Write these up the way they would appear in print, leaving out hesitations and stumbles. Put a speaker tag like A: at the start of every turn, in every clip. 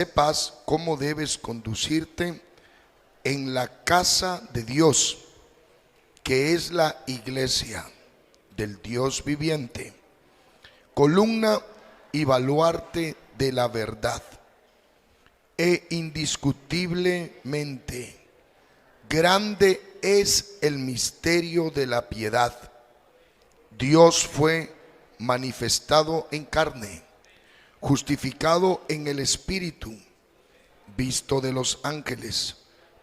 A: sepas cómo debes conducirte en la casa de Dios, que es la iglesia del Dios viviente, columna y baluarte de la verdad. E indiscutiblemente grande es el misterio de la piedad. Dios fue manifestado en carne, justificado en el Espíritu, visto de los ángeles,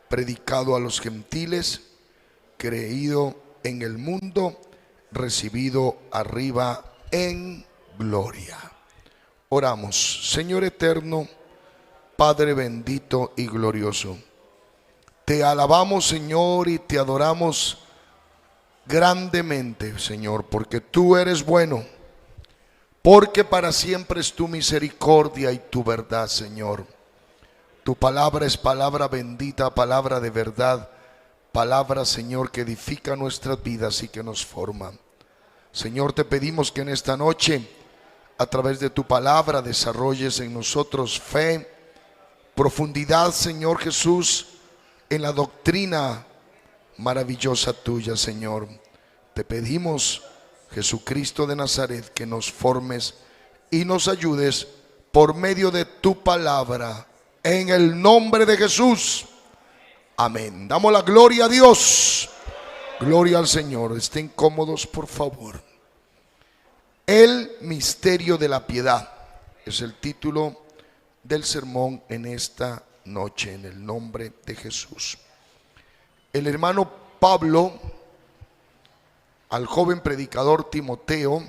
A: predicado a los gentiles, creído en el mundo, recibido arriba en gloria. Oramos. Señor eterno, Padre bendito y glorioso, te alabamos, Señor, y te adoramos grandemente, Señor, porque tú eres bueno, porque para siempre es tu misericordia y tu verdad, Señor. Tu palabra es palabra bendita, palabra de verdad, palabra, Señor, que edifica nuestras vidas y que nos forma. Señor, te pedimos que en esta noche, a través de tu palabra, desarrolles en nosotros fe, profundidad, Señor Jesús, en la doctrina maravillosa tuya, Señor. Te pedimos, Jesucristo de Nazaret, que nos formes y nos ayudes por medio de tu palabra, en el nombre de Jesús. Amén. Damos la gloria a Dios. Gloria al Señor. Estén cómodos, por favor. El misterio de la piedad es el título del sermón en esta noche, en el nombre de Jesús. El hermano Pablo, al joven predicador Timoteo,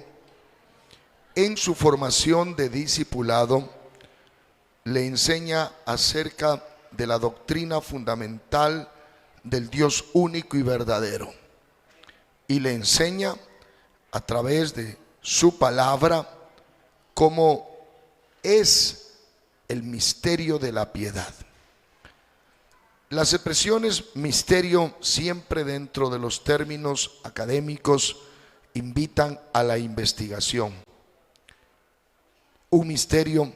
A: en su formación de discipulado, le enseña acerca de la doctrina fundamental del Dios único y verdadero, y le enseña a través de su palabra cómo es el misterio de la piedad. Las expresiones misterio, siempre dentro de los términos académicos, invitan a la investigación. Un misterio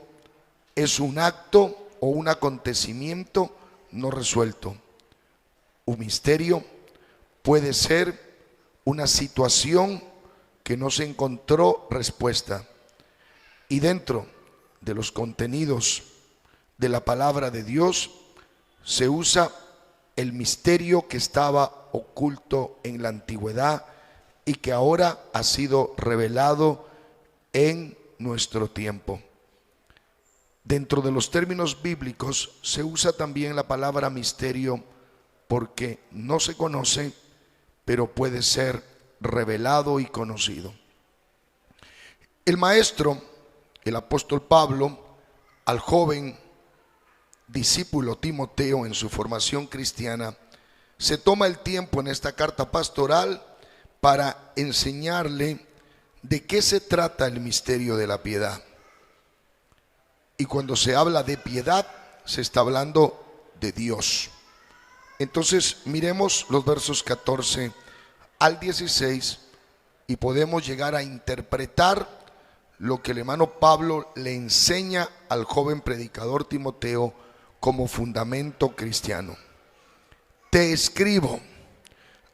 A: es un acto o un acontecimiento no resuelto. Un misterio puede ser una situación que no se encontró respuesta. Y dentro de los contenidos de la palabra de Dios se usa el misterio que estaba oculto en la antigüedad y que ahora ha sido revelado en nuestro tiempo. Dentro de los términos bíblicos se usa también la palabra misterio porque no se conoce, pero puede ser revelado y conocido. El maestro, el apóstol Pablo, al joven discípulo Timoteo en su formación cristiana, se toma el tiempo en esta carta pastoral para enseñarle de qué se trata el misterio de la piedad. Y cuando se habla de piedad, se está hablando de Dios. Entonces miremos los versos 14 al 16 y podemos llegar a interpretar lo que el hermano Pablo le enseña al joven predicador Timoteo como fundamento cristiano. Te escribo,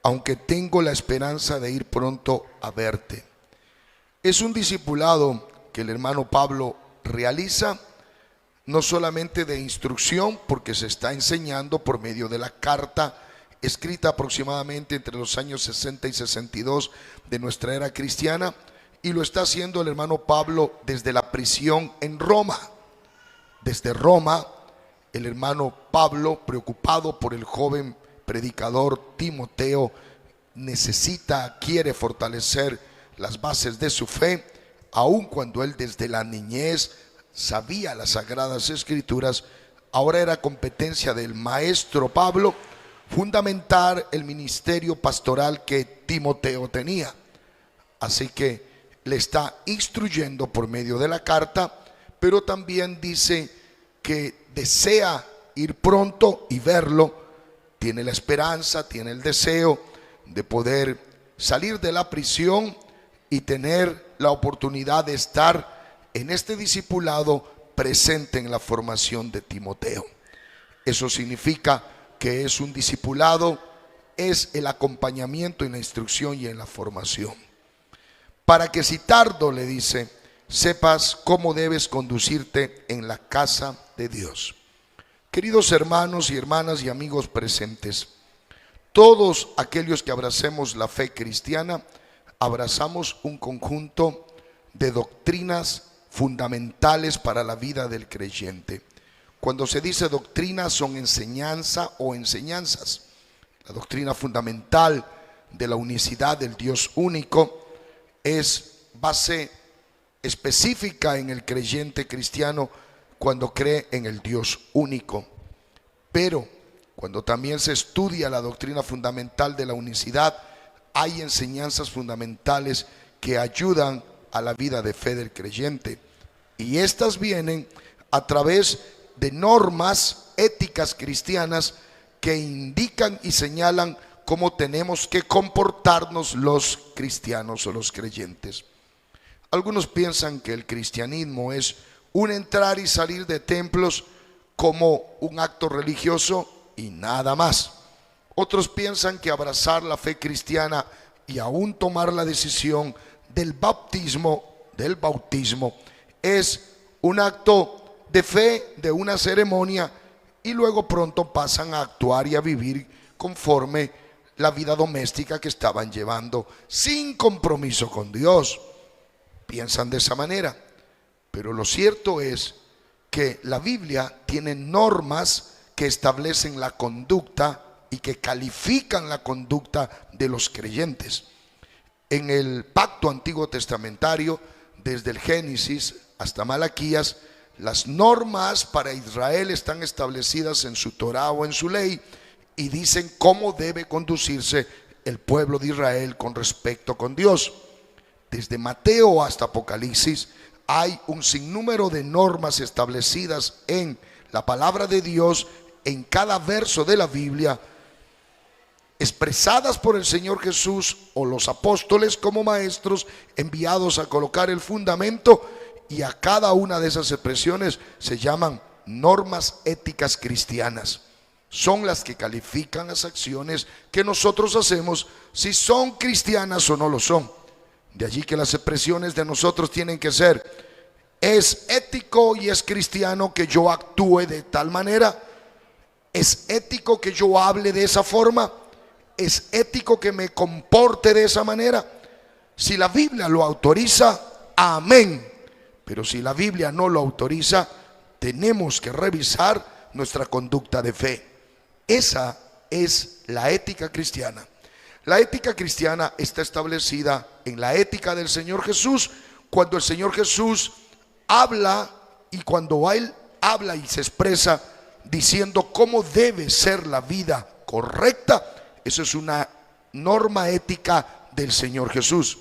A: aunque tengo la esperanza de ir pronto a verte. Es un discipulado que el hermano Pablo realiza, no solamente de instrucción, porque se está enseñando por medio de la carta escrita aproximadamente entre los años 60 y 62 de nuestra era cristiana, y lo está haciendo el hermano Pablo desde la prisión en Roma. Desde Roma, el hermano Pablo, preocupado por el joven predicador Timoteo, quiere fortalecer las bases de su fe, aun cuando él desde la niñez sabía las sagradas escrituras. Ahora era competencia del maestro Pablo fundamentar el ministerio pastoral que Timoteo tenía. Así que le está instruyendo por medio de la carta, pero también dice que desea ir pronto y verlo. Tiene la esperanza, tiene el deseo de poder salir de la prisión y tener la oportunidad de estar en este discipulado presente en la formación de Timoteo. Eso significa que es un discipulado, es el acompañamiento en la instrucción y en la formación. Para que si tardo, le dice, sepas cómo debes conducirte en la casa de Dios. Queridos hermanos y hermanas y amigos presentes, todos aquellos que abracemos la fe cristiana, abrazamos un conjunto de doctrinas fundamentales para la vida del creyente. Cuando se dice doctrina, son enseñanza o enseñanzas. La doctrina fundamental de la unicidad del Dios único es base específica en el creyente cristiano cuando cree en el Dios único. Pero cuando también se estudia la doctrina fundamental de la unicidad, hay enseñanzas fundamentales que ayudan a la vida de fe del creyente. Y estas vienen a través de normas éticas cristianas que indican y señalan cómo tenemos que comportarnos los cristianos o los creyentes. Algunos piensan que el cristianismo es un entrar y salir de templos como un acto religioso y nada más. Otros piensan que abrazar la fe cristiana y aún tomar la decisión del bautismo es un acto de fe, de una ceremonia, y luego pronto pasan a actuar y a vivir conforme la vida doméstica que estaban llevando sin compromiso con Dios. Piensan de esa manera, pero lo cierto es que la Biblia tiene normas que establecen la conducta y que califican la conducta de los creyentes. En el pacto antiguo testamentario, desde el Génesis hasta Malaquías, las normas para Israel están establecidas en su Torá o en su ley y dicen cómo debe conducirse el pueblo de Israel con respecto con Dios. Desde Mateo hasta Apocalipsis hay un sinnúmero de normas establecidas en la palabra de Dios, en cada verso de la Biblia, expresadas por el Señor Jesús o los apóstoles como maestros enviados a colocar el fundamento, y a cada una de esas expresiones se llaman normas éticas cristianas. Son las que califican las acciones que nosotros hacemos, si son cristianas o no lo son. De allí que las expresiones de nosotros tienen que ser: es ético y es cristiano que yo actúe de tal manera, es ético que yo hable de esa forma, es ético que me comporte de esa manera. Si la Biblia lo autoriza, amén. Pero si la Biblia no lo autoriza, tenemos que revisar nuestra conducta de fe. Esa es la ética cristiana. La ética cristiana está establecida en la ética del Señor Jesús. Cuando el Señor Jesús habla, y cuando Él habla y se expresa diciendo cómo debe ser la vida correcta, eso es una norma ética del Señor Jesús.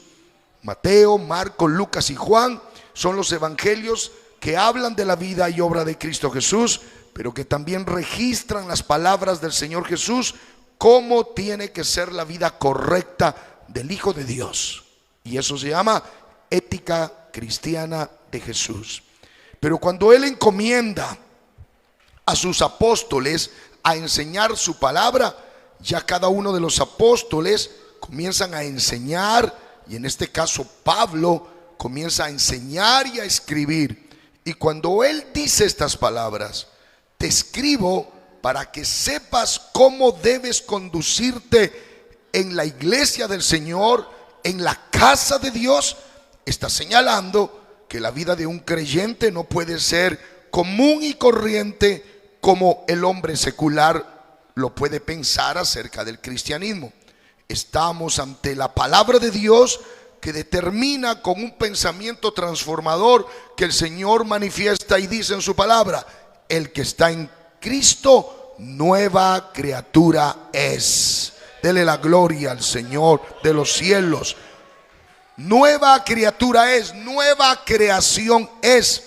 A: Mateo, Marcos, Lucas y Juan son los evangelios que hablan de la vida y obra de Cristo Jesús, pero que también registran las palabras del Señor Jesús, cómo tiene que ser la vida correcta del Hijo de Dios. Y eso se llama ética cristiana de Jesús. Pero cuando Él encomienda a sus apóstoles a enseñar su palabra, ya cada uno de los apóstoles comienzan a enseñar, y en este caso Pablo comienza a enseñar y a escribir. Y cuando Él dice estas palabras: te escribo para que sepas cómo debes conducirte en la iglesia del Señor, en la casa de Dios, está señalando que la vida de un creyente no puede ser común y corriente como el hombre secular lo puede pensar acerca del cristianismo. Estamos ante la palabra de Dios, que determina con un pensamiento transformador que el Señor manifiesta y dice en su palabra: el que está en Cristo, nueva criatura es. Dele la gloria al Señor de los cielos. Nueva criatura es, nueva creación es.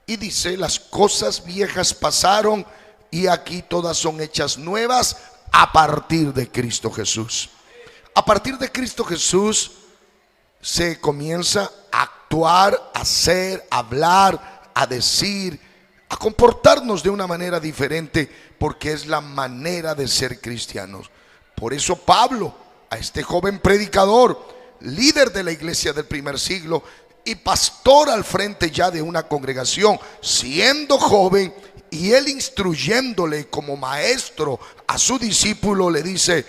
A: Y dice: las cosas viejas pasaron y aquí todas son hechas nuevas a partir de Cristo Jesús. A partir de Cristo Jesús se comienza a actuar, a hacer, a hablar, a decir, a comportarnos de una manera diferente, porque es la manera de ser cristianos. Por eso Pablo, a este joven predicador, líder de la iglesia del primer siglo y pastor al frente ya de una congregación, siendo joven, y él instruyéndole como maestro a su discípulo, le dice: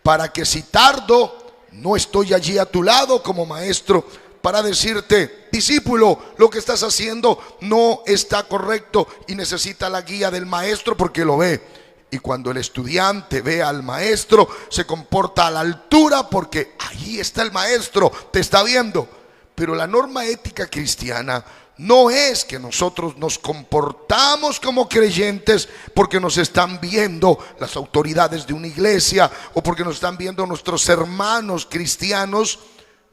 A: para que si tardo, no estoy allí a tu lado como maestro para decirte, discípulo, lo que estás haciendo no está correcto y necesita la guía del maestro, porque lo ve. Y cuando el estudiante ve al maestro, se comporta a la altura, porque ahí está el maestro, te está viendo. Pero la norma ética cristiana no es que nosotros nos comportamos como creyentes porque nos están viendo las autoridades de una iglesia, o porque nos están viendo nuestros hermanos cristianos.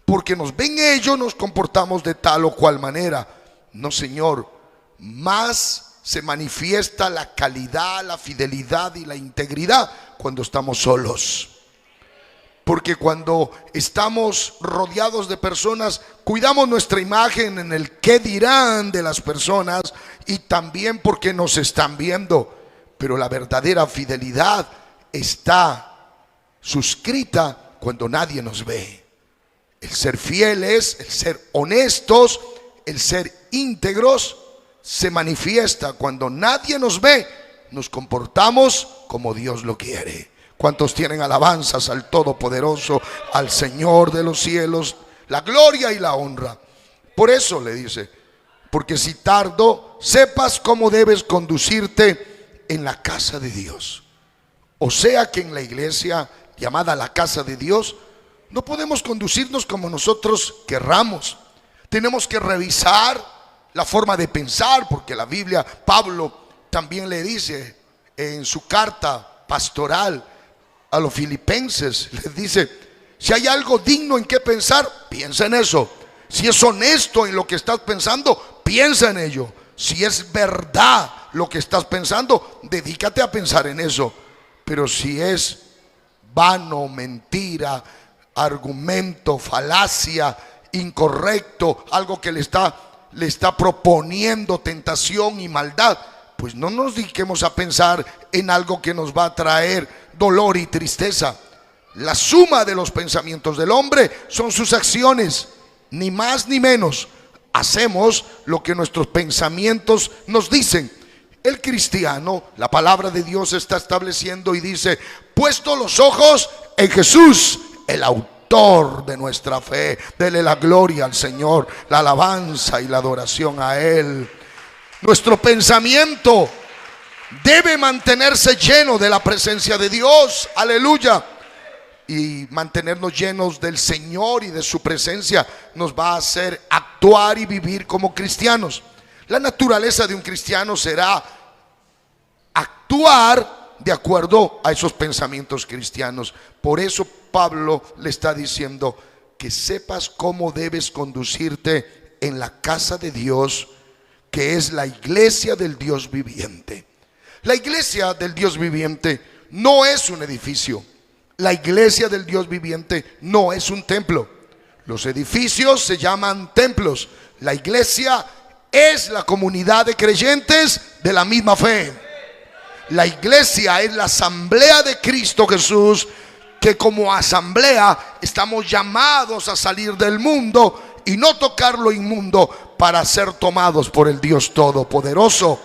A: Porque nos ven ellos, nos comportamos de tal o cual manera. No, Señor, más se manifiesta la calidad, la fidelidad y la integridad cuando estamos solos. Porque cuando estamos rodeados de personas, cuidamos nuestra imagen en el qué dirán de las personas, y también porque nos están viendo. Pero la verdadera fidelidad está suscrita cuando nadie nos ve. El ser fieles, el ser honestos, el ser íntegros se manifiesta cuando nadie nos ve. Nos comportamos como Dios lo quiere. ¿Cuántos tienen alabanzas al Todopoderoso, al Señor de los cielos, la gloria y la honra? Por eso le dice: porque si tardo, sepas cómo debes conducirte en la casa de Dios. O sea que en la iglesia llamada la casa de Dios, no podemos conducirnos como nosotros querramos. Tenemos que revisar la forma de pensar, porque la Biblia, Pablo también le dice en su carta pastoral a los filipenses, les dice: si hay algo digno en qué pensar, piensa en eso. Si es honesto en lo que estás pensando, piensa en ello. Si es verdad lo que estás pensando, dedícate a pensar en eso. Pero si es vano, mentira, argumento, falacia, incorrecto, algo que le está proponiendo tentación y maldad, pues no nos dediquemos a pensar en algo que nos va a traer dolor y tristeza. La suma de los pensamientos del hombre son sus acciones, ni más ni menos. Hacemos lo que nuestros pensamientos nos dicen. El cristiano, la palabra de Dios está estableciendo y dice: puesto los ojos en Jesús, el autor de nuestra fe. Dele la gloria al Señor, la alabanza y la adoración a Él. Nuestro pensamiento debe mantenerse lleno de la presencia de Dios, aleluya. Y mantenernos llenos del Señor y de su presencia nos va a hacer actuar y vivir como cristianos. La naturaleza de un cristiano será actuar de acuerdo a esos pensamientos cristianos. Por eso Pablo le está diciendo que sepas cómo debes conducirte en la casa de Dios, que es la iglesia del Dios viviente. La iglesia del Dios viviente no es un edificio. La iglesia del Dios viviente no es un templo. Los edificios se llaman templos. La iglesia es la comunidad de creyentes de la misma fe. La iglesia es la asamblea de Cristo Jesús, que como asamblea estamos llamados a salir del mundo y no tocar lo inmundo para ser tomados por el Dios Todopoderoso.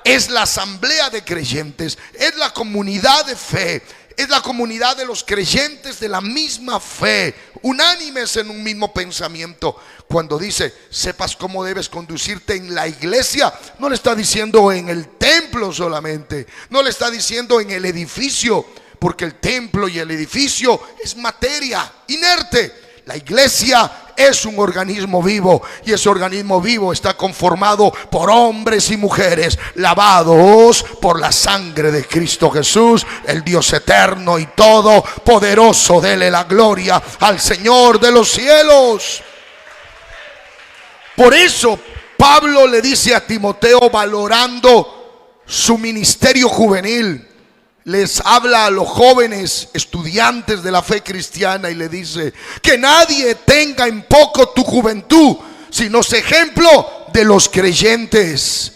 A: Es la asamblea de creyentes, es la comunidad de fe, es la comunidad de los creyentes de la misma fe, unánimes en un mismo pensamiento. Cuando dice sepas cómo debes conducirte en la iglesia, no le está diciendo en el templo solamente, no le está diciendo en el edificio, porque el templo y el edificio es materia inerte. La iglesia es un organismo vivo, y ese organismo vivo está conformado por hombres y mujeres lavados por la sangre de Cristo Jesús, el Dios eterno y todopoderoso. Dele la gloria al Señor de los cielos. Por eso Pablo le dice a Timoteo, valorando su ministerio juvenil, les habla a los jóvenes estudiantes de la fe cristiana y le dice: que nadie tenga en poco tu juventud, sino sé ejemplo de los creyentes.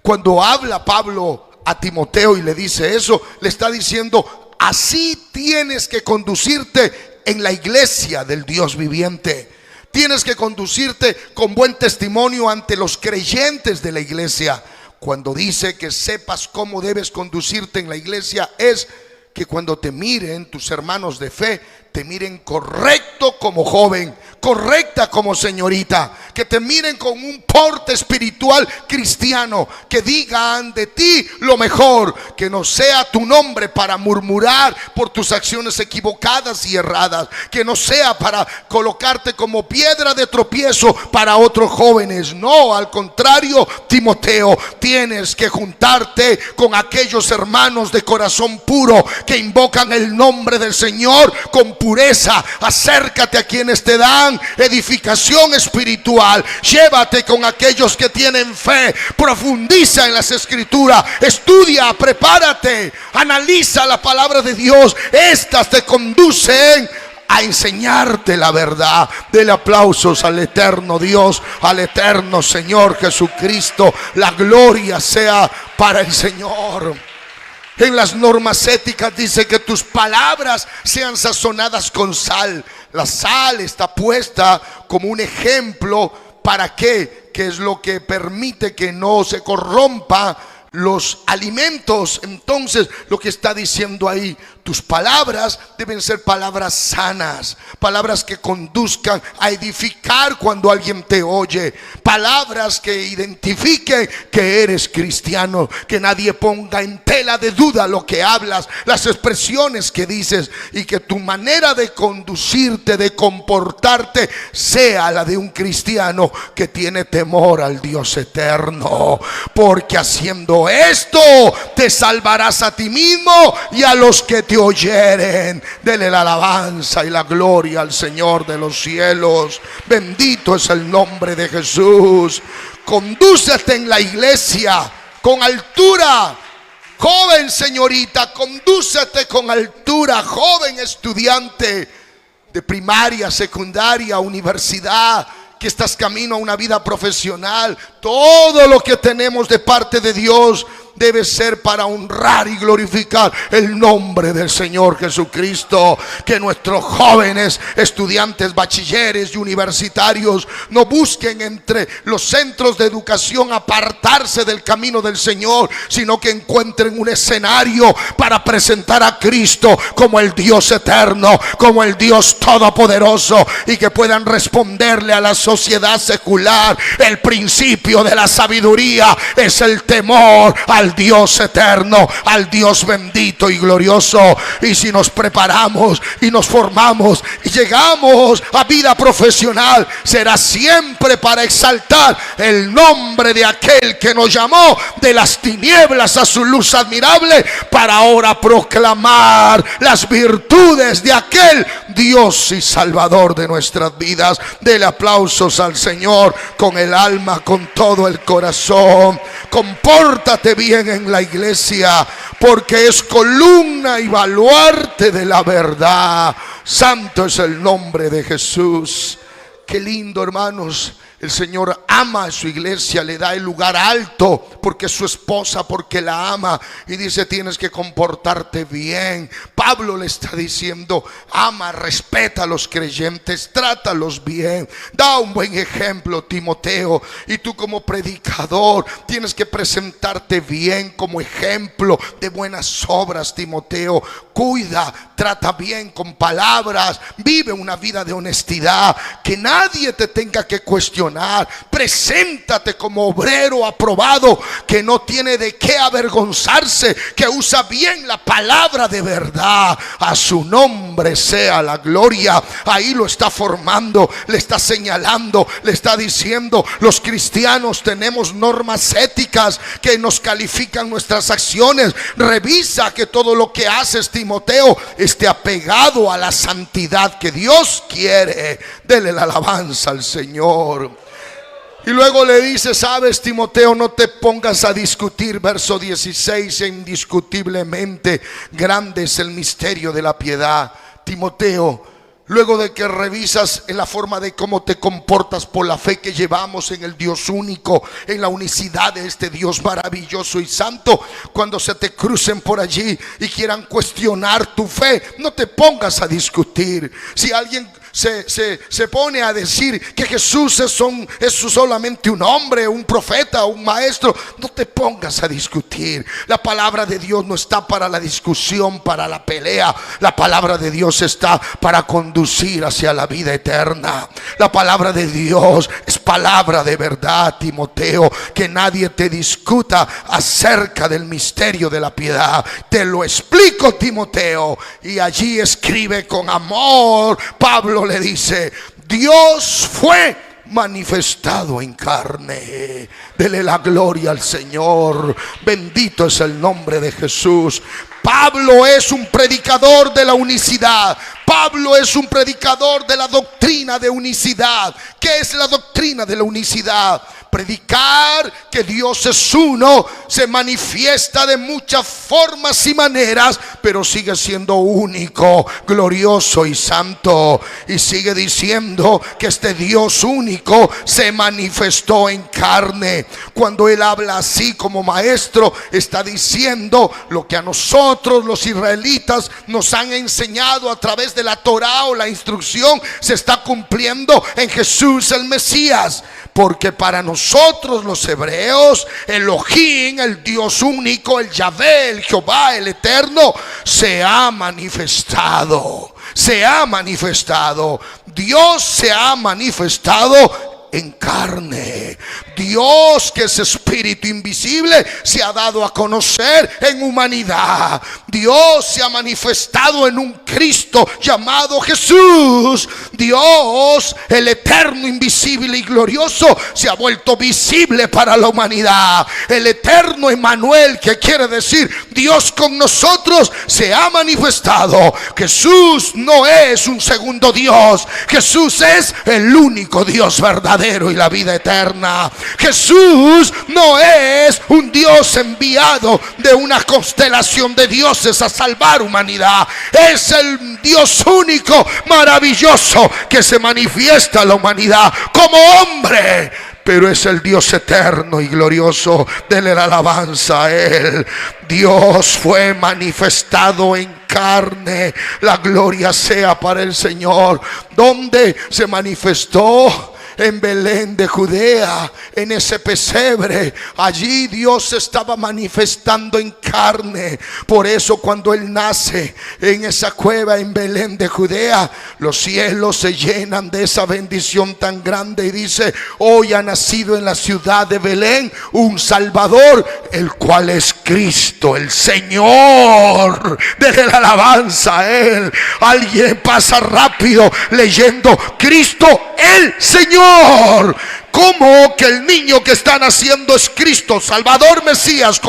A: Cuando habla Pablo a Timoteo y le dice eso, le está diciendo: así tienes que conducirte en la iglesia del Dios viviente. Tienes que conducirte con buen testimonio ante los creyentes de la iglesia. Cuando dice que sepas cómo debes conducirte en la iglesia, es que cuando te miren tus hermanos de fe, te miren correcto como joven, correcta como señorita, que te miren con un porte espiritual cristiano, que digan de ti lo mejor, que no sea tu nombre para murmurar por tus acciones equivocadas y erradas, que no sea para colocarte como piedra de tropiezo para otros jóvenes. No, al contrario, Timoteo, tienes que juntarte con aquellos hermanos de corazón puro que invocan el nombre del Señor con pureza. Acércate a quienes te dan edificación espiritual. Llévate con aquellos que tienen fe. Profundiza en las escrituras. Estudia, prepárate, analiza la palabra de Dios. Estas te conducen a enseñarte la verdad. Dele aplausos al eterno Dios, al eterno Señor Jesucristo. La gloria sea para el Señor. En las normas éticas dice que tus palabras sean sazonadas con sal. La sal está puesta como un ejemplo. ¿Para qué? Que es lo que permite que no se corrompa los alimentos. Entonces, lo que está diciendo ahí, tus palabras deben ser palabras sanas, palabras que conduzcan a edificar cuando alguien te oye, palabras que identifiquen que eres cristiano, que nadie ponga en tela de duda lo que hablas, las expresiones que dices, y que tu manera de conducirte, de comportarte, sea la de un cristiano que tiene temor al Dios eterno, porque haciendo esto te salvarás a ti mismo y a los que te oyeren. Dele la alabanza y la gloria al Señor de los cielos. Bendito es el nombre de Jesús. Condúcete en la iglesia con altura. Joven señorita, condúcete con altura. Joven estudiante de primaria, secundaria, universidad, que estás camino a una vida profesional. Todo lo que tenemos de parte de Dios debe ser para honrar y glorificar el nombre del Señor Jesucristo. Que nuestros jóvenes, estudiantes, bachilleres y universitarios no busquen entre los centros de educación apartarse del camino del Señor, sino que encuentren un escenario para presentar a Cristo como el Dios eterno, como el Dios todopoderoso, y que puedan responderle a la sociedad secular. El principio de la sabiduría es el temor al Dios eterno, al Dios bendito y glorioso. Y si nos preparamos y nos formamos y llegamos a vida profesional, será siempre para exaltar el nombre de aquel que nos llamó de las tinieblas a su luz admirable, para ahora proclamar las virtudes de aquel Dios y Salvador de nuestras vidas. Dele aplausos al Señor con el alma, con todo el corazón. Compórtate bien en la iglesia, porque es columna y baluarte de la verdad. Santo es el nombre de Jesús. Qué lindo, hermanos. El Señor ama a su iglesia, le da el lugar alto porque es su esposa, porque la ama, y dice: tienes que comportarte bien. Pablo le está diciendo: ama, respeta a los creyentes, trátalos bien, da un buen ejemplo, Timoteo. Y tú como predicador tienes que presentarte bien como ejemplo de buenas obras, Timoteo. Cuida, trata bien con palabras, vive una vida de honestidad, que nadie te tenga que cuestionar. Preséntate como obrero aprobado, que no tiene de qué avergonzarse, que usa bien la palabra de verdad. A su nombre sea la gloria. Ahí lo está formando, le está señalando, le está diciendo: los cristianos tenemos normas éticas que nos califican nuestras acciones. Revisa que todo lo que haces, Timoteo, esté apegado a la santidad que Dios quiere. Dele la alabanza al Señor. Y luego le dice: sabes, Timoteo, no te pongas a discutir. Verso 16: indiscutiblemente grande es el misterio de la piedad. Timoteo, luego de que revisas en la forma de cómo te comportas por la fe que llevamos en el Dios único, en la unicidad de este Dios maravilloso y santo, cuando se te crucen por allí y quieran cuestionar tu fe, no te pongas a discutir. Si alguien se pone a decir que Jesús es solamente un hombre, un profeta, un maestro, no te pongas a discutir. La palabra de Dios no está para la discusión, para la pelea. La palabra de Dios está para conducir hacia la vida eterna. La palabra de Dios es palabra de verdad, Timoteo. Que nadie te discuta acerca del misterio de la piedad. Te lo explico, Timoteo. Y allí escribe con amor. Pablo le dice: Dios fue manifestado en carne. Dele la gloria al Señor. Bendito es el nombre de Jesús. Pablo es un predicador de la unicidad. Pablo es un predicador de la doctrina de unicidad. ¿Qué es la doctrina de la unicidad? Predicar que Dios es uno, se manifiesta de muchas formas y maneras, pero sigue siendo único, glorioso y santo. Y sigue diciendo que este Dios único se manifestó en carne. Cuando él habla así como maestro, está diciendo lo que a nosotros los israelitas nos han enseñado a través de la Torá o la instrucción, se está cumpliendo en Jesús el Mesías. Porque para nosotros los hebreos, Elohim, el Dios único, el Yahvé, el Jehová, el Eterno, se ha manifestado. Se ha manifestado. Dios se ha manifestado en carne. Dios, que es espíritu invisible, se ha dado a conocer en humanidad. Dios se ha manifestado en un Cristo llamado Jesús. Dios, el eterno, invisible y glorioso, se ha vuelto visible para la humanidad. El eterno Emmanuel, que quiere decir Dios con nosotros, se ha manifestado. Jesús no es un segundo Dios. Jesús es el único Dios verdadero y la vida eterna. Jesús no es un Dios enviado de una constelación de dioses a salvar humanidad. Es el Dios único, maravilloso, que se manifiesta a la humanidad como hombre. Pero es el Dios eterno y glorioso. Denle la alabanza a Él. Dios fue manifestado en carne. La gloria sea para el Señor. ¿Dónde se manifestó? En Belén de Judea, en ese pesebre. Allí Dios se estaba manifestando en carne. Por eso cuando Él nace en esa cueva en Belén de Judea, los cielos se llenan de esa bendición tan grande y dice: hoy ha nacido en la ciudad de Belén un Salvador, el cual es Cristo el Señor. Denle la alabanza a Él. Alguien pasa rápido leyendo Cristo el Señor. ¿Cómo que el niño que está naciendo es Cristo, Salvador, Mesías?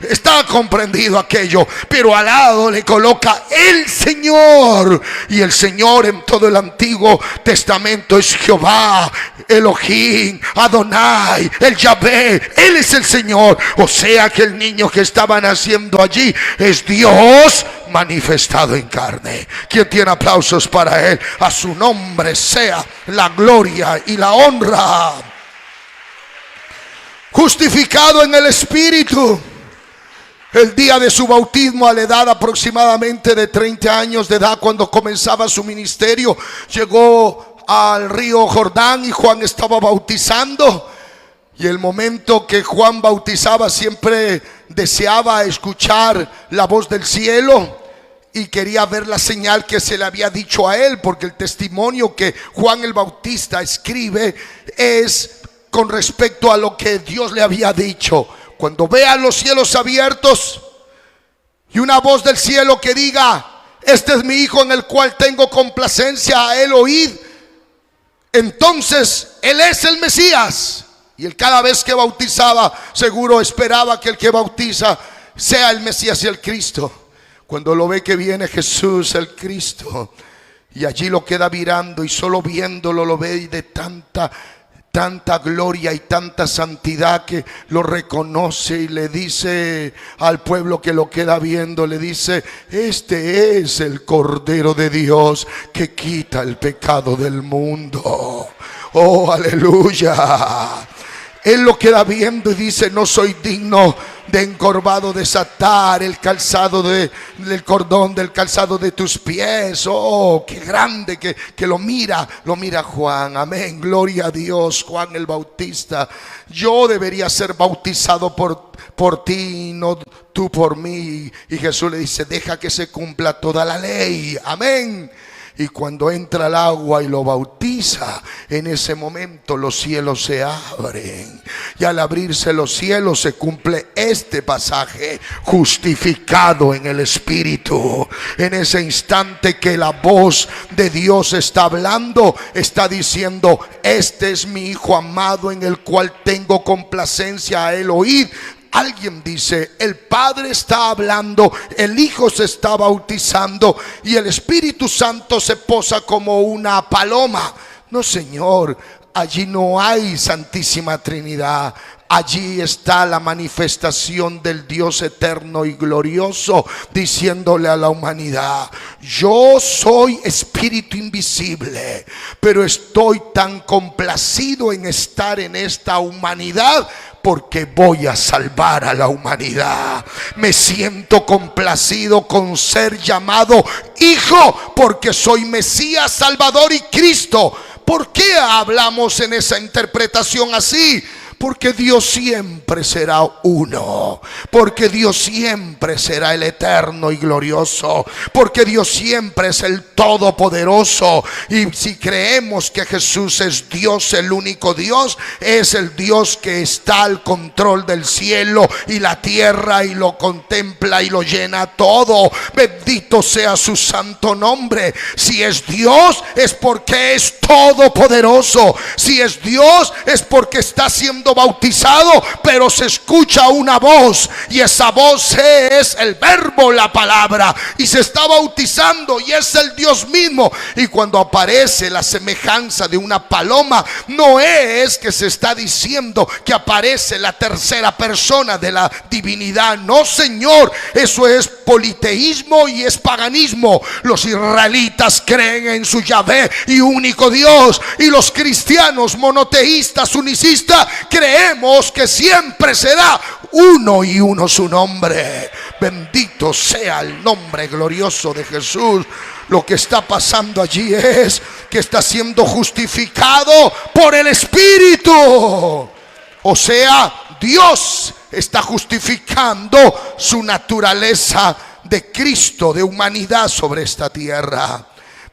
A: Está comprendido aquello, pero al lado le coloca el Señor. Y el Señor en todo el Antiguo Testamento es Jehová, Elohim, Adonai, el Yahvé. Él es el Señor. O sea que el niño que estaba naciendo allí es Dios manifestado en carne. ¿Quién tiene aplausos para Él? A su nombre sea la gloria y la honra. Justificado en el Espíritu. El día de su bautismo, a la edad aproximadamente de 30 años de edad, cuando comenzaba su ministerio, llegó al río Jordán y Juan estaba bautizando. Y el momento que Juan bautizaba, siempre deseaba escuchar la voz del cielo y quería ver la señal que se le había dicho a él, porque el testimonio que Juan el Bautista escribe es con respecto a lo que Dios le había dicho. Cuando vea los cielos abiertos y una voz del cielo que diga: este es mi hijo en el cual tengo complacencia, a él oíd, entonces él es el Mesías. Y él, cada vez que bautizaba, seguro esperaba que el que bautiza sea el Mesías y el Cristo. Cuando lo ve que viene Jesús el Cristo, y allí lo queda mirando, y solo viéndolo lo ve de tanta tanta gloria y tanta santidad que lo reconoce y le dice al pueblo que lo queda viendo, le dice: este es el Cordero de Dios que quita el pecado del mundo. Oh, aleluya. Él lo queda viendo y dice: no soy digno de encorvado desatar el calzado del cordón del calzado de tus pies. Oh, qué grande que lo mira Juan. Amén, gloria a Dios. Juan el Bautista: yo debería ser bautizado por ti, no tú por mí. Y Jesús le dice: deja que se cumpla toda la ley. Amén. Y cuando entra al agua y lo bautiza, en ese momento los cielos se abren. Y al abrirse los cielos se cumple este pasaje: justificado en el Espíritu. En ese instante que la voz de Dios está hablando, está diciendo: este es mi Hijo amado en el cual tengo complacencia, a él oíd. Alguien dice: el Padre está hablando, el Hijo se está bautizando y el Espíritu Santo se posa como una paloma. No, Señor, allí no hay Santísima Trinidad. Allí está la manifestación del Dios eterno y glorioso, diciéndole a la humanidad: yo soy espíritu invisible, pero estoy tan complacido en estar en esta humanidad porque voy a salvar a la humanidad. Me siento complacido con ser llamado hijo, porque soy Mesías, Salvador y Cristo. ¿Por qué hablamos en esa interpretación así? Porque Dios siempre será uno, porque Dios siempre será el eterno y glorioso, porque Dios siempre es el todopoderoso. Y si creemos que Jesús es Dios, el único Dios, es el Dios que está al control del cielo y la tierra y lo contempla y lo llena todo. Bendito sea su santo nombre. Si es Dios, es porque es todopoderoso. Si es Dios, es porque está siendo bautizado, pero se escucha una voz, y esa voz es el verbo, la palabra, y se está bautizando, y es el Dios mismo. Y cuando aparece la semejanza de una paloma, no es que se está diciendo que aparece la tercera persona de la divinidad. No, Señor, eso es politeísmo y es paganismo. Los israelitas creen en su Yahvé y único Dios, y los cristianos monoteístas, unicistas, creemos que siempre será uno y uno su nombre. Bendito sea el nombre glorioso de Jesús. Lo que está pasando allí es que está siendo justificado por el Espíritu. O sea, Dios está justificando su naturaleza de Cristo, de humanidad sobre esta tierra.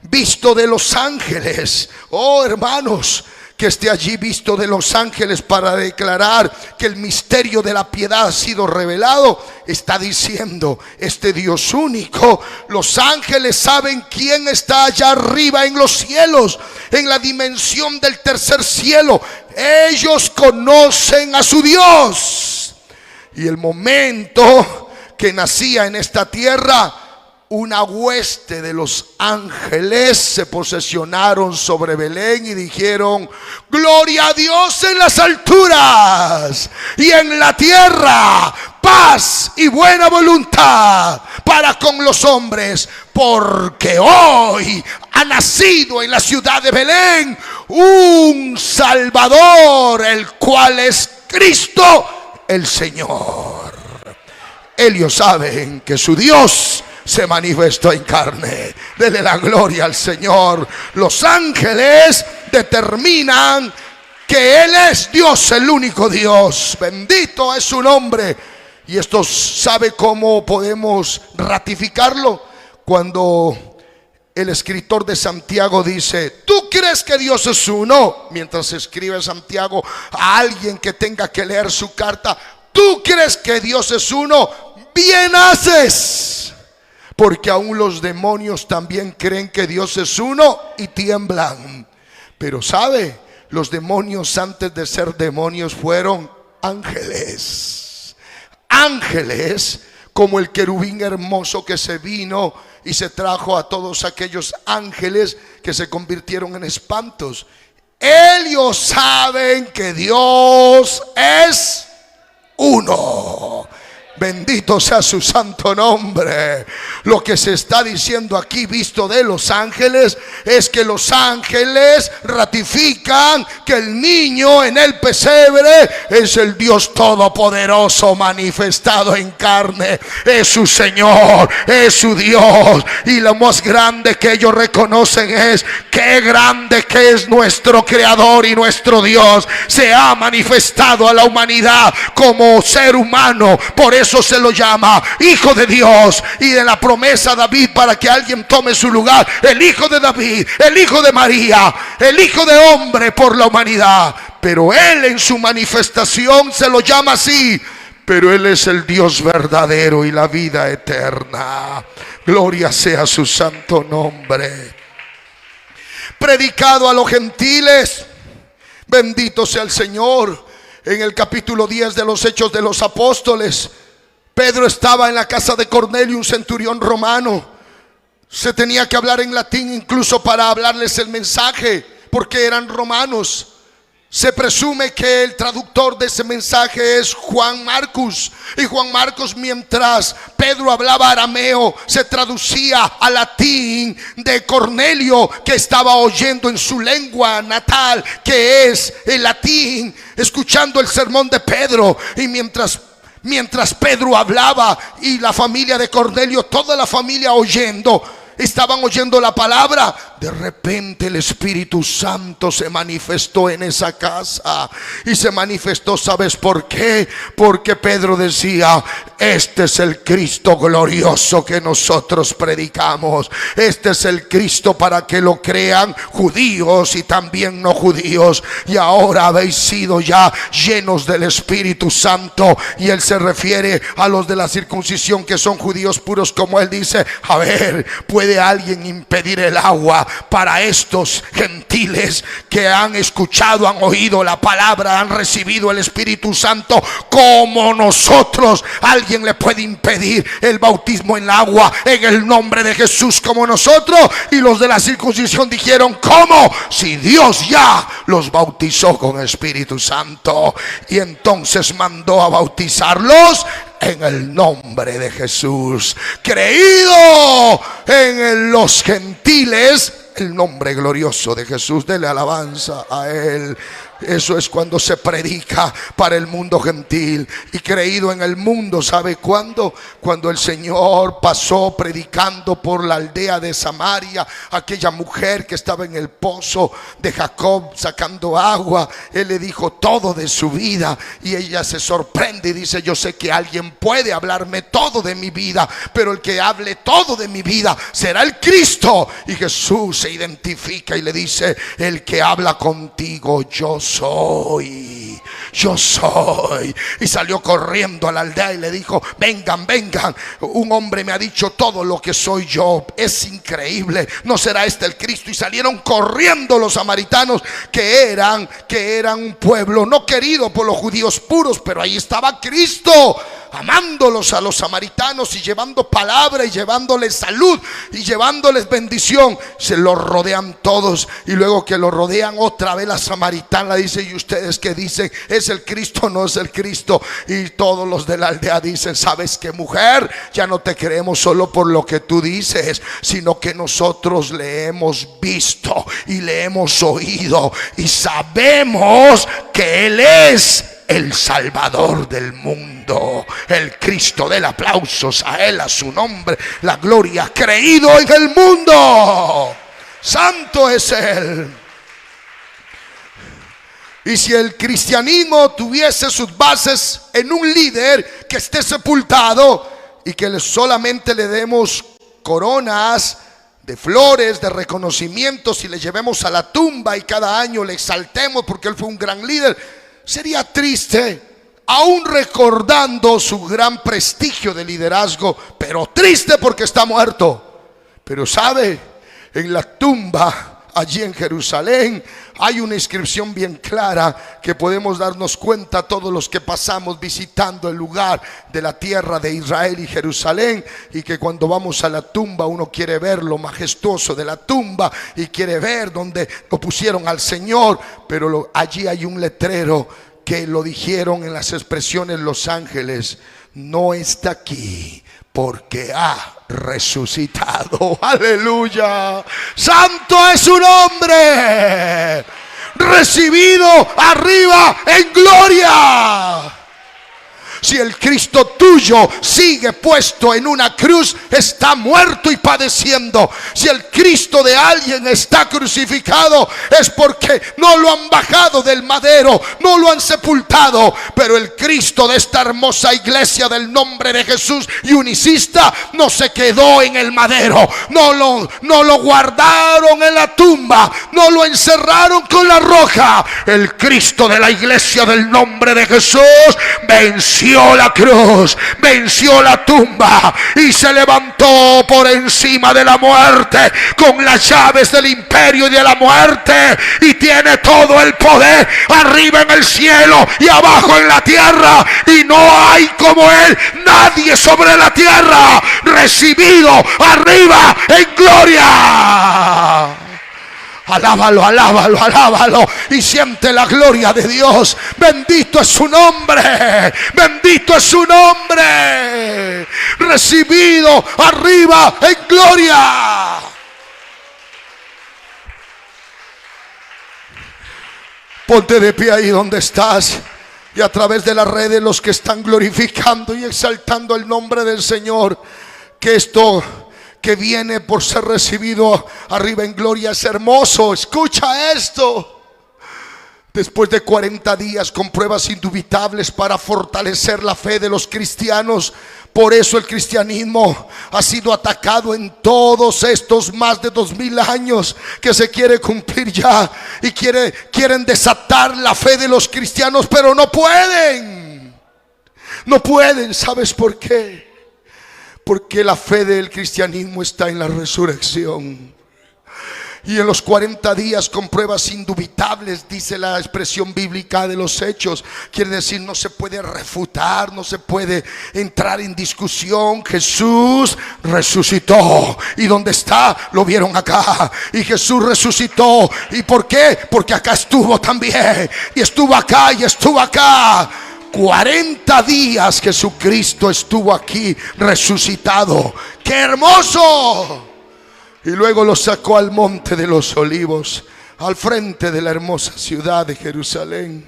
A: Visto de los ángeles, oh hermanos, que esté allí visto de los ángeles para declarar que el misterio de la piedad ha sido revelado. Está diciendo este Dios único: los ángeles saben quién está allá arriba en los cielos, en la dimensión del tercer cielo. Ellos conocen a su Dios. Y el momento que nacía en esta tierra, una hueste de los ángeles se posesionaron sobre Belén y dijeron: gloria a Dios en las alturas, y en la tierra paz y buena voluntad para con los hombres, porque hoy ha nacido en la ciudad de Belén un Salvador, el cual es Cristo el Señor. Ellos saben que su Dios se manifestó en carne. Dele la gloria al Señor. Los ángeles determinan que Él es Dios, el único Dios. Bendito es su nombre. Y esto, ¿sabe cómo podemos ratificarlo? Cuando el escritor de Santiago dice: ¿tú crees que Dios es uno? Mientras escribe Santiago a alguien que tenga que leer su carta: ¿tú crees que Dios es uno? Bien haces. Porque aún los demonios también creen que Dios es uno y tiemblan. Pero ¿sabe? Los demonios, antes de ser demonios, fueron ángeles. Ángeles como el querubín hermoso que se vino y se trajo a todos aquellos ángeles que se convirtieron en espantos. Ellos saben que Dios es uno. Bendito sea su santo nombre. Lo que se está diciendo aquí, visto de los ángeles, es que los ángeles ratifican que el niño en el pesebre es el Dios todopoderoso manifestado en carne. Es su Señor, es su Dios. Y lo más grande que ellos reconocen es qué grande que es nuestro Creador y nuestro Dios. Se ha manifestado a la humanidad como ser humano. Por eso se lo llama Hijo de Dios. Y de la promesa David, para que alguien tome su lugar, el Hijo de David, el Hijo de María, el Hijo de hombre por la humanidad. Pero Él en su manifestación se lo llama así. Pero Él es el Dios verdadero y la vida eterna. Gloria sea su santo nombre. Predicado a los gentiles. Bendito sea el Señor. En el capítulo 10 de los Hechos de los Apóstoles, Pedro estaba en la casa de Cornelio, un centurión romano. Se tenía que hablar en latín incluso para hablarles el mensaje, porque eran romanos. Se presume que el traductor de ese mensaje es Juan Marcos. Y Juan Marcos, mientras Pedro hablaba arameo, se traducía al latín de Cornelio, que estaba oyendo en su lengua natal, que es el latín, escuchando el sermón de Pedro. Y mientras Pedro hablaba y la familia de Cornelio, toda la familia oyendo, estaban oyendo la palabra, de repente el Espíritu Santo se manifestó en esa casa. Y se manifestó, ¿sabes por qué? Porque Pedro decía: este es el Cristo glorioso que nosotros predicamos. Este es el Cristo para que lo crean judíos y también no judíos. Y ahora habéis sido ya llenos del Espíritu Santo. Y él se refiere a los de la circuncisión, que son judíos puros, como él dice. A ver, ¿puede alguien impedir el agua para estos gentiles que han escuchado, han oído la palabra, han recibido el Espíritu Santo como nosotros? ¿Alguien le puede impedir el bautismo en el agua en el nombre de Jesús como nosotros? Y los de la circuncisión dijeron: ¿cómo? Si Dios ya los bautizó con Espíritu Santo. Y entonces mandó a bautizarlos en el nombre de Jesús. Creído en los gentiles el nombre glorioso de Jesús. Dele alabanza a Él. Eso es cuando se predica para el mundo gentil. Y creído en el mundo, ¿sabe cuándo? Cuando el Señor pasó predicando por la aldea de Samaria, aquella mujer que estaba en el pozo de Jacob sacando agua. Él le dijo todo de su vida y ella se sorprende y dice: yo sé que alguien puede hablarme todo de mi vida, pero el que hable todo de mi vida será el Cristo. Y Jesús se identifica y le dice: el que habla contigo, yo soy. Y salió corriendo a la aldea y le dijo: vengan, vengan, un hombre me ha dicho todo lo que soy yo. Es increíble, ¿no será este el Cristo? Y salieron corriendo los samaritanos, que eran un pueblo no querido por los judíos puros, pero ahí estaba Cristo amándolos a los samaritanos y llevando palabra y llevándoles salud y llevándoles bendición. Se los rodean todos, y luego que lo rodean, otra vez la samaritana dice: ¿y ustedes qué dicen? ¿Es el Cristo o no es el Cristo? Y todos los de la aldea dicen: ¿sabes qué, mujer? Ya no te creemos solo por lo que tú dices, sino que nosotros le hemos visto y le hemos oído y sabemos que Él es el Salvador del mundo, el Cristo. Del aplausos a Él, a su nombre, la gloria. Creído en el mundo, santo es Él. Y si el cristianismo tuviese sus bases en un líder que esté sepultado y que solamente le demos coronas de flores, de reconocimientos, y le llevemos a la tumba y cada año le exaltemos porque él fue un gran líder, sería triste, aún recordando su gran prestigio de liderazgo, pero triste porque está muerto. Pero sabe, en la tumba allí en Jerusalén. Hay una inscripción bien clara que podemos darnos cuenta todos los que pasamos visitando el lugar de la tierra de Israel y Jerusalén, y que cuando vamos a la tumba uno quiere ver lo majestuoso de la tumba y quiere ver dónde lo pusieron al Señor, pero allí hay un letrero que lo dijeron en las expresiones los ángeles: no está aquí porque ha resucitado. Aleluya, santo es su nombre, recibido arriba en gloria. Si el Cristo tuyo sigue puesto en una cruz, está muerto y padeciendo. Si el Cristo de alguien está crucificado, es porque no lo han bajado del madero, no lo han sepultado. Pero el Cristo de esta hermosa iglesia del nombre de Jesús y unicista no se quedó en el madero, no lo guardaron en la tumba, no lo encerraron con la roca. El Cristo de la iglesia del nombre de Jesús venció la cruz, venció la tumba y se levantó por encima de la muerte con las llaves del imperio y de la muerte, y tiene todo el poder arriba en el cielo y abajo en la tierra, y no hay como él nadie sobre la tierra. Recibido arriba en gloria. Alábalo, alábalo, alábalo y siente la gloria de Dios. Bendito es su nombre, bendito es su nombre. Recibido arriba en gloria. Ponte de pie ahí donde estás, y a través de las redes los que están glorificando y exaltando el nombre del Señor, que esto que viene por ser recibido arriba en gloria es hermoso. Escucha esto: después de 40 días con pruebas indubitables para fortalecer la fe de los cristianos. Por eso el cristianismo ha sido atacado en todos estos más de 2000 años que se quiere cumplir ya, y quieren desatar la fe de los cristianos, pero no pueden. No pueden. ¿Sabes por qué? Porque la fe del cristianismo está en la resurrección. Y en los 40 días con pruebas indubitables, dice la expresión bíblica de los Hechos, quiere decir no se puede refutar, no se puede entrar en discusión. Jesús resucitó, y donde está lo vieron acá, y Jesús resucitó. ¿Y por qué? Porque acá estuvo también, y estuvo acá y estuvo acá. 40 días Jesucristo estuvo aquí resucitado. ¡Qué hermoso! Y luego lo sacó al monte de los olivos, al frente de la hermosa ciudad de Jerusalén.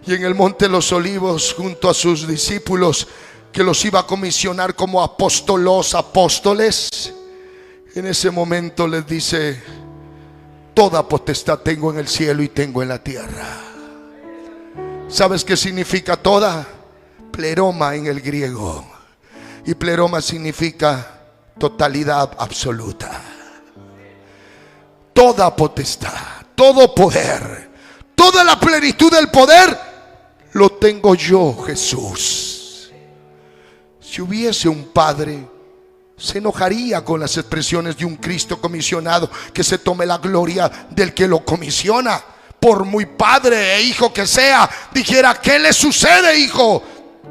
A: Y en el monte de los olivos, junto a sus discípulos, que los iba a comisionar como apóstoles, en ese momento les dice: toda potestad tengo en el cielo y tengo en la tierra. ¿Sabes qué significa toda? Pleroma en el griego. Y pleroma significa totalidad absoluta. Toda potestad, todo poder, toda la plenitud del poder lo tengo yo, Jesús. Si hubiese un padre, se enojaría con las expresiones de un Cristo comisionado que se tome la gloria del que lo comisiona. Por muy padre e hijo que sea, dijera: ¿qué le sucede, hijo?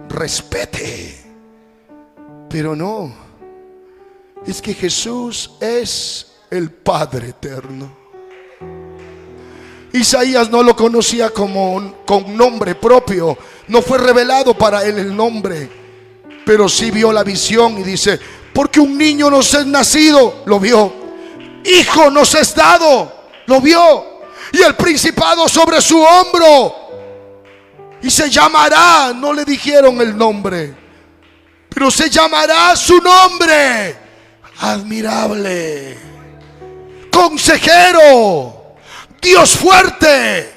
A: Respete. Pero no, es que Jesús es el Padre eterno. Isaías no lo conocía con nombre propio, no fue revelado para él el nombre, pero sí vio la visión y dice: porque un niño nos es nacido, lo vio. Hijo nos es dado, lo vio. Y el principado sobre su hombro, y se llamará, no le dijeron el nombre, pero se llamará su nombre: admirable, consejero, Dios fuerte,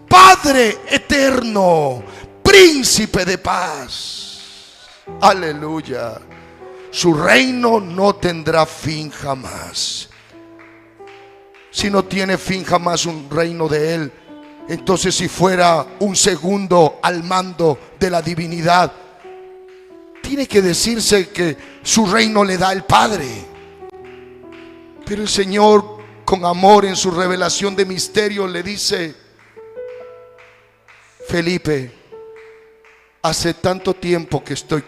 A: Padre eterno, príncipe de paz. Aleluya. Su reino no tendrá fin jamás. Si no tiene fin jamás un reino de él, entonces si fuera un segundo al mando de la divinidad, tiene que decirse que su reino le da el Padre. Pero el Señor con amor en su revelación de misterio le dice: Felipe, hace tanto tiempo que estoy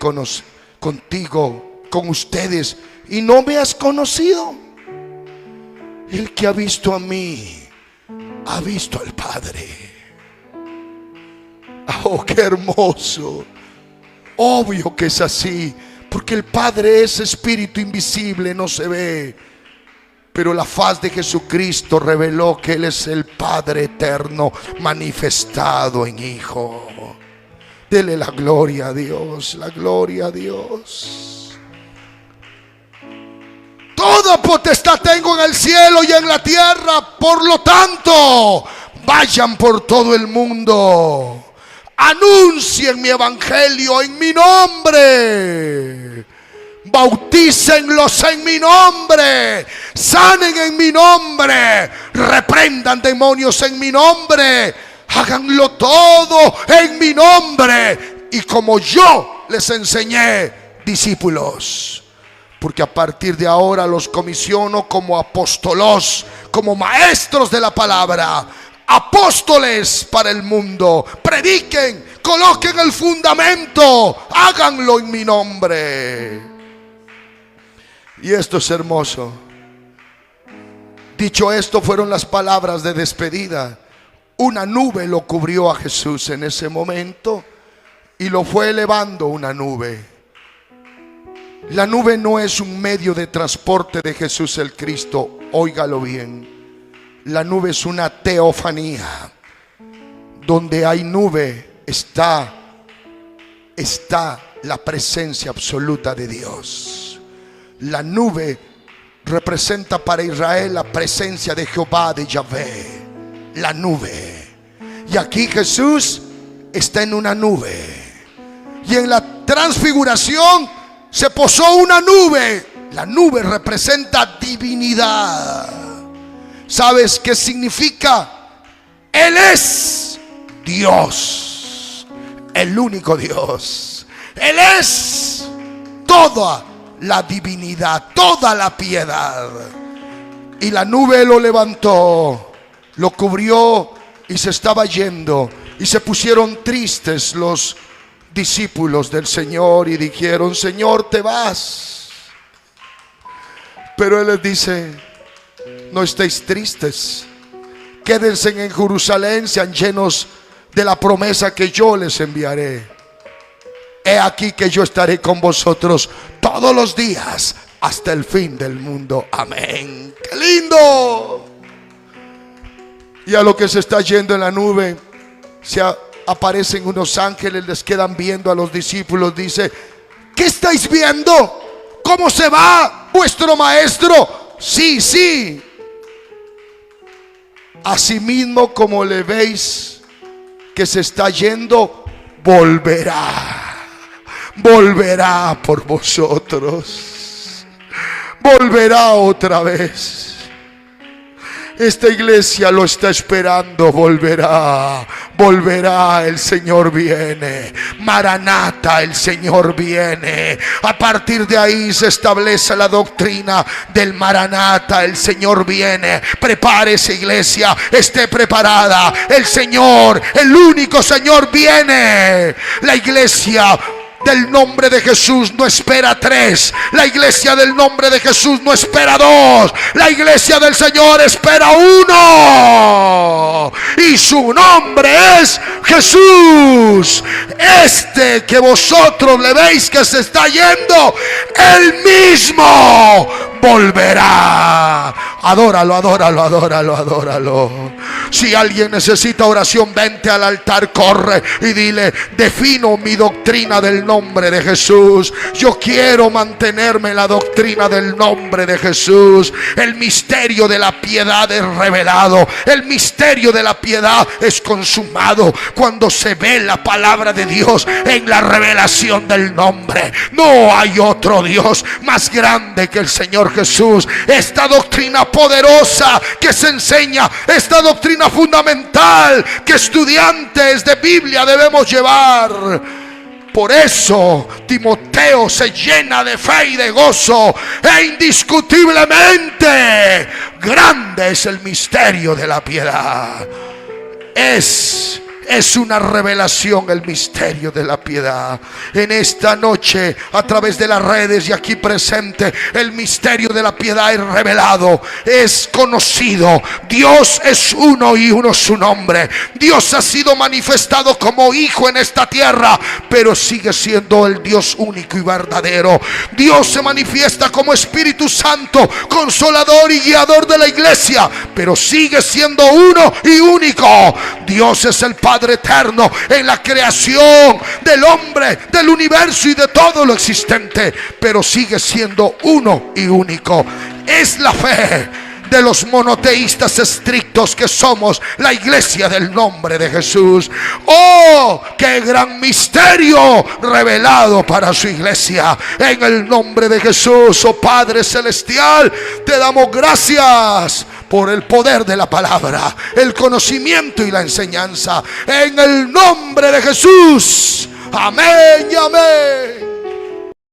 A: contigo, con ustedes, y no me has conocido. El que ha visto a mí, ha visto al Padre. Oh, qué hermoso. Obvio que es así, porque el Padre es espíritu invisible, no se ve. Pero la faz de Jesucristo reveló que Él es el Padre eterno manifestado en Hijo. Dele la gloria a Dios, la gloria a Dios. Toda potestad tengo en el cielo y en la tierra. Por lo tanto, vayan por todo el mundo, anuncien mi evangelio en mi nombre, bautícenlos en mi nombre, sanen en mi nombre, reprendan demonios en mi nombre, háganlo todo en mi nombre, y como yo les enseñé, discípulos. Porque a partir de ahora los comisiono como apóstolos, como maestros de la palabra, apóstoles para el mundo. Prediquen, coloquen el fundamento, háganlo en mi nombre. Y esto es hermoso. Dicho esto, fueron las palabras de despedida. Una nube lo cubrió a Jesús en ese momento y lo fue elevando una nube. La nube no es un medio de transporte de Jesús el Cristo, óigalo bien. La nube es una teofanía. Donde hay nube está la presencia absoluta de Dios. La nube representa para Israel la presencia de Jehová, de Yahvé. La nube. Y aquí Jesús está en una nube. Y en la transfiguración se posó una nube. La nube representa divinidad. ¿Sabes qué significa? Él es Dios, el único Dios. Él es toda la divinidad, toda la piedad. Y la nube lo levantó, lo cubrió y se estaba yendo. Y se pusieron tristes los discípulos del Señor y dijeron: Señor, te vas. Pero Él les dice: no estéis tristes, quédense en Jerusalén, sean llenos de la promesa que yo les enviaré. He aquí que yo estaré con vosotros todos los días hasta el fin del mundo. Amén. ¡Qué lindo! Y a lo que se está yendo en la nube, aparecen unos ángeles, les quedan viendo a los discípulos. Dice: ¿qué estáis viendo? ¿Cómo se va vuestro maestro? Sí, sí. Asimismo como le veis que se está yendo, volverá. Volverá por vosotros. Volverá otra vez. Esta iglesia lo está esperando. Volverá, volverá, el Señor viene. Maranata, el Señor viene. A partir de ahí se establece la doctrina del Maranata, el Señor viene. Prepárese, iglesia, esté preparada. El Señor, el único Señor, viene. La iglesia del nombre de Jesús no espera 3. La iglesia del nombre de Jesús no espera 2. La iglesia del Señor espera 1. Y su nombre es Jesús. Este que vosotros le veis que se está yendo, Él mismo volverá. Adóralo, adóralo, adóralo, adóralo. Si alguien necesita oración, vente al altar, corre y dile: defino mi doctrina del nombre de Jesús. Yo quiero mantenerme en la doctrina del nombre de Jesús. El misterio de la piedad es revelado. El misterio de la piedad es consumado cuando se ve la palabra de Dios en la revelación del nombre. No hay otro Dios más grande que el Señor Jesús. Esta doctrina poderosa que se enseña, esta doctrina fundamental que estudiantes de Biblia debemos llevar, Por eso Timoteo se llena de fe y de gozo. E indiscutiblemente grande es el misterio de la piedad. Es una revelación el misterio de la piedad. En esta noche, a través de las redes y aquí presente, el misterio de la piedad es revelado, es conocido. Dios es uno y uno su nombre. Dios ha sido manifestado como Hijo en esta tierra, pero sigue siendo el Dios único y verdadero. Dios se manifiesta como Espíritu Santo, consolador y guiador de la iglesia, pero sigue siendo uno y único. Dios es el Padre eterno en la creación del hombre, del universo y de todo lo existente, pero sigue siendo uno y único. Es la fe de los monoteístas estrictos que somos la iglesia del nombre de Jesús. ¡Oh, qué gran misterio revelado para su iglesia! En el nombre de Jesús, oh Padre Celestial, te damos gracias por el poder de la palabra, el conocimiento y la enseñanza. En el nombre de Jesús. Amén y amén.